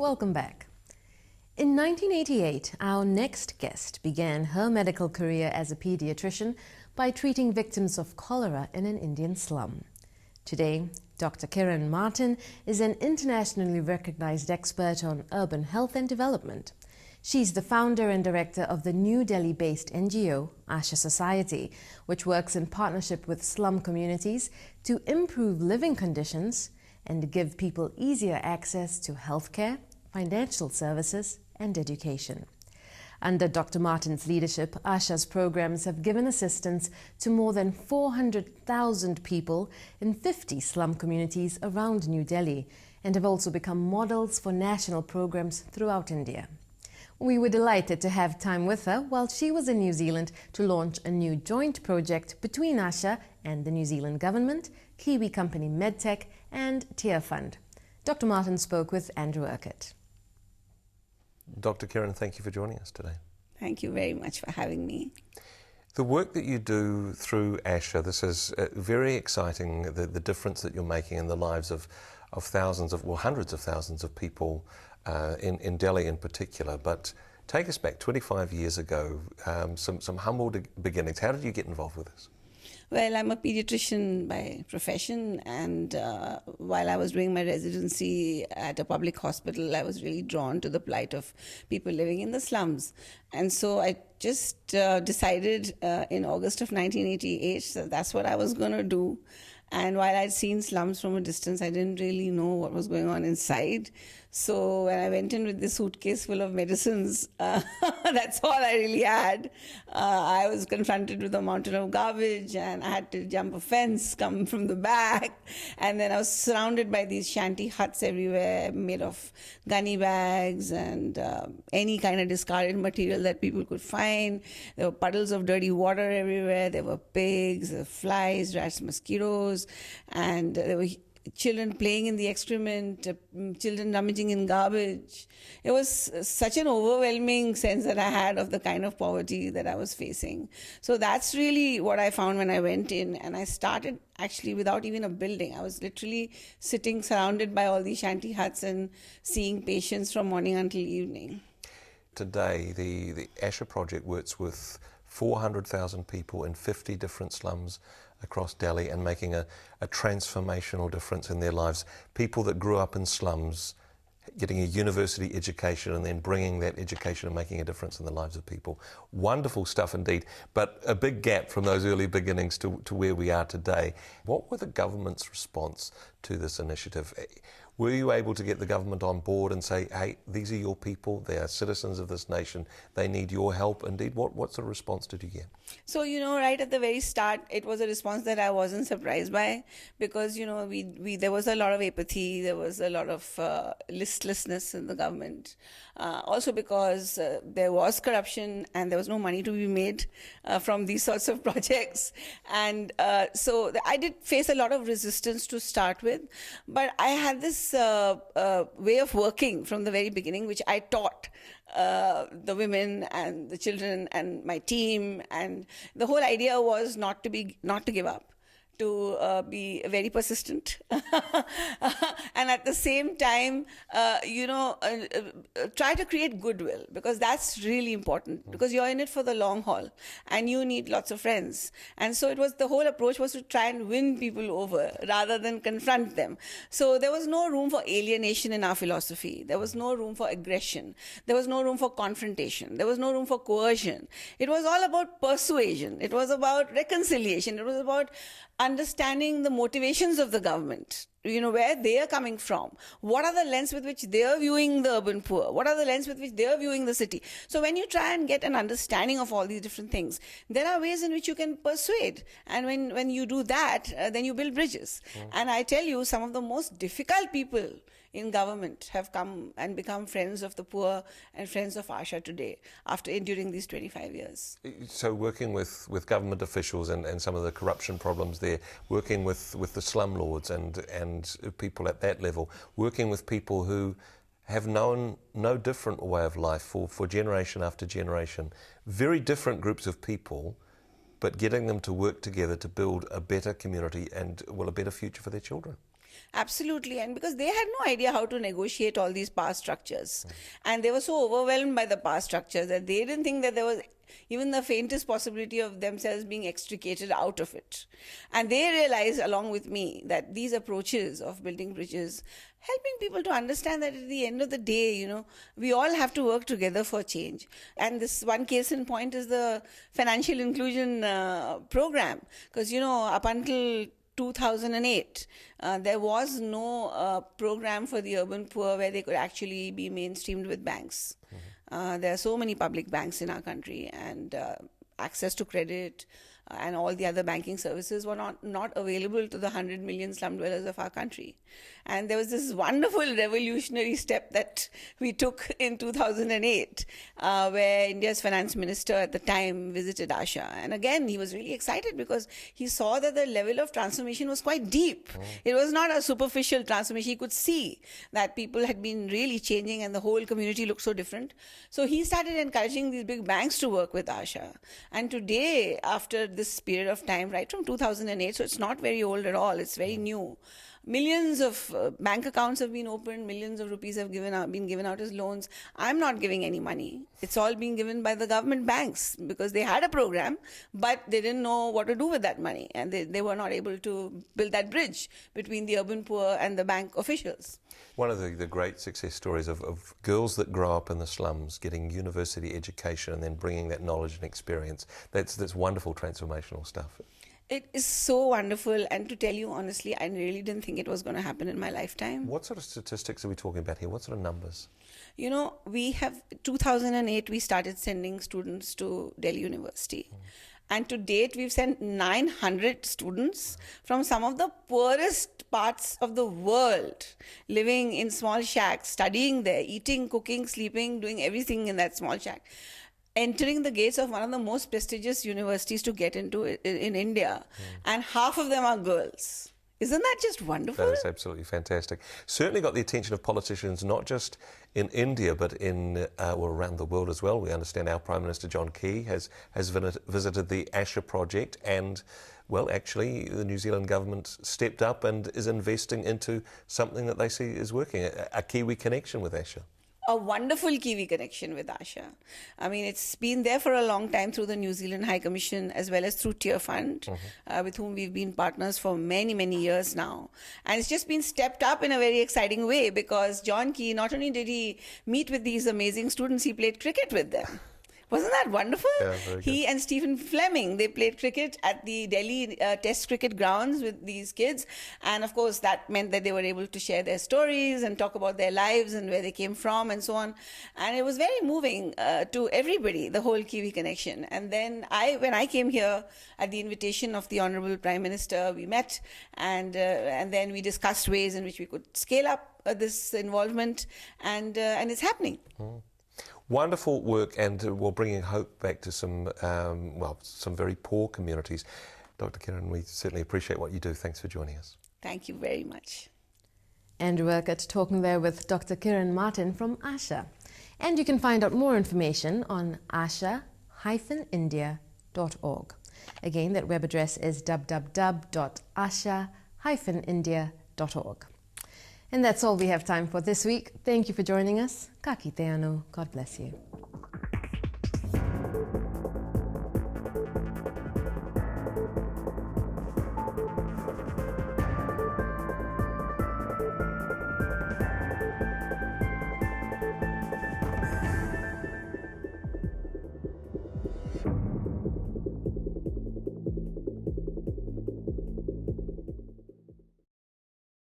Welcome back. In 1988, our next guest began her medical career as a pediatrician by treating victims of cholera in an Indian slum. Today, Dr. Kiran Martin is an internationally recognized expert on urban health and development. She's the founder and director of the new Delhi-based NGO, Asha Society, which works in partnership with slum communities to improve living conditions and give people easier access to healthcare, financial services, and education. Under Dr. Martin's leadership, Asha's programs have given assistance to more than 400,000 people in 50 slum communities around New Delhi and have also become models for national programs throughout India. We were delighted to have time with her while she was in New Zealand to launch a new joint project between Asha and the New Zealand government, Kiwi company MedTech, and Tear Fund. Dr. Martin spoke with Andrew Urquhart. Dr. Kiran, thank you for joining us today. Thank you very much for having me. The work that you do through Asha, this is very exciting, the difference that you're making in the lives of thousands of, well, hundreds of thousands of people in Delhi in particular. But take us back 25 years ago, some humble beginnings. How did you get involved with this? Well, I'm a pediatrician by profession, and while I was doing my residency at a public hospital, I was really drawn to the plight of people living in the slums. And so I just decided in August of 1988 that that's what I was going to do. And while I'd seen slums from a distance, I didn't really know what was going on inside. So when I went in with this suitcase full of medicines, that's all I really had. I was confronted with a mountain of garbage, and I had to jump a fence, come from the back. And then I was surrounded by these shanty huts everywhere, made of gunny bags and any kind of discarded material that people could find. There were puddles of dirty water everywhere. There were pigs, flies, rats, mosquitoes, and there were children playing in the excrement, children rummaging in garbage. It was such an overwhelming sense that I had of the kind of poverty that I was facing. So that's really what I found when I went in, and I started actually without even a building. I was literally sitting surrounded by all these shanty huts and seeing patients from morning until evening. Today, the Asha project works with 400,000 people in 50 different slums across Delhi and making a transformational difference in their lives. People that grew up in slums, getting a university education and then bringing that education and making a difference in the lives of people. Wonderful stuff indeed, but a big gap from those early beginnings to where we are today. What were the government's response to this initiative? Were you able to get the government on board and say, hey, these are your people, they are citizens of this nation, they need your help? Indeed, what sort of response did you get? So, right at the very start, it was a response that I wasn't surprised by, because, there was a lot of apathy, there was a lot of listlessness in the government. Also because there was corruption and there was no money to be made from these sorts of projects. And so I did face a lot of resistance to start with, but I had this way of working from the very beginning, which I taught the women and the children and my team, and the whole idea was not to give up, to be very persistent and at the same time try to create goodwill, because that's really important, because you're in it for the long haul and you need lots of friends. And so the whole approach was to try and win people over rather than confront them. So there was no room for alienation in our philosophy. There was no room for aggression. There was no room for confrontation. There was no room for coercion. It was all about persuasion. It was about reconciliation. It was about understanding the motivations of the government, where they are coming from. What are the lens with which they are viewing the urban poor? What are the lens with which they are viewing the city? So when you try and get an understanding of all these different things, there are ways in which you can persuade. And when you do that, then you build bridges. And I tell you, some of the most difficult people in government have come and become friends of the poor and friends of Asha today, during these 25 years. So working with government officials and some of the corruption problems there, working with the slum lords and people at that level, working with people who have known no different way of life for generation after generation, very different groups of people, but getting them to work together to build a better community and, well, a better future for their children. Absolutely, and because they had no idea how to negotiate all these power structures. And they were so overwhelmed by the power structures that they didn't think that there was even the faintest possibility of themselves being extricated out of it. And they realized, along with me, that these approaches of building bridges, helping people to understand that at the end of the day, you know, we all have to work together for change. And this one case in point is the financial inclusion program. Because, you know, up until 2008, there was no program for the urban poor where they could actually be mainstreamed with banks. There are so many public banks in our country, and access to credit and all the other banking services were not available to the 100 million slum dwellers of our country. And there was this wonderful revolutionary step that we took in 2008, where India's finance minister at the time visited Asha. And again, he was really excited because he saw that the level of transformation was quite deep. It was not a superficial transformation. He could see that people had been really changing and the whole community looked so different. So he started encouraging these big banks to work with Asha. And today, after this period of time, right from 2008, so it's not very old at all, it's very new. Millions of bank accounts have been opened, millions of rupees have been given out as loans. I'm not giving any money. It's all being given by the government banks because they had a program, but they didn't know what to do with that money. And they were not able to build that bridge between the urban poor and the bank officials. One of the great success stories of girls that grow up in the slums getting university education and then bringing that knowledge and experience, that's wonderful transformational stuff. It is so wonderful, and to tell you honestly, I really didn't think it was going to happen in my lifetime. What sort of statistics are we talking about here? What sort of numbers? You know, 2008, we started sending students to Delhi University. And to date, we've sent 900 students from some of the poorest parts of the world, living in small shacks, studying there, eating, cooking, sleeping, doing everything in that small shack, entering the gates of one of the most prestigious universities to get into in India. And half of them are girls. Isn't that just wonderful? That is absolutely fantastic. Certainly got the attention of politicians, not just in India, but in around the world as well. We understand our Prime Minister John Key has visited the Asha project, and, well, actually the New Zealand government stepped up and is investing into something that they see is working, a Kiwi connection with Asha. A wonderful Kiwi connection with Asha. I mean, it's been there for a long time through the New Zealand High Commission as well as through Tier Fund, with whom we've been partners for many, many years now. And it's just been stepped up in a very exciting way because John Key, not only did he meet with these amazing students, he played cricket with them. Wasn't that wonderful? Yeah, very good. He and Stephen Fleming, they played cricket at the Delhi Test cricket grounds with these kids. And of course, that meant that they were able to share their stories and talk about their lives and where they came from and so on. And it was very moving to everybody, the whole Kiwi connection. And then when I came here at the invitation of the Honorable Prime Minister, we met and then we discussed ways in which we could scale up this involvement, and it's happening. Wonderful work, and we're bringing hope back to some very poor communities. Dr. Kiran, we certainly appreciate what you do. Thanks for joining us. Thank you very much. Andrew Urquhart talking there with Dr. Kiran Martin from Asha. And you can find out more information on asha-india.org. Again, that web address is www.asha-india.org. And that's all we have time for this week. Thank you for joining us. Ka kite anō. God bless you.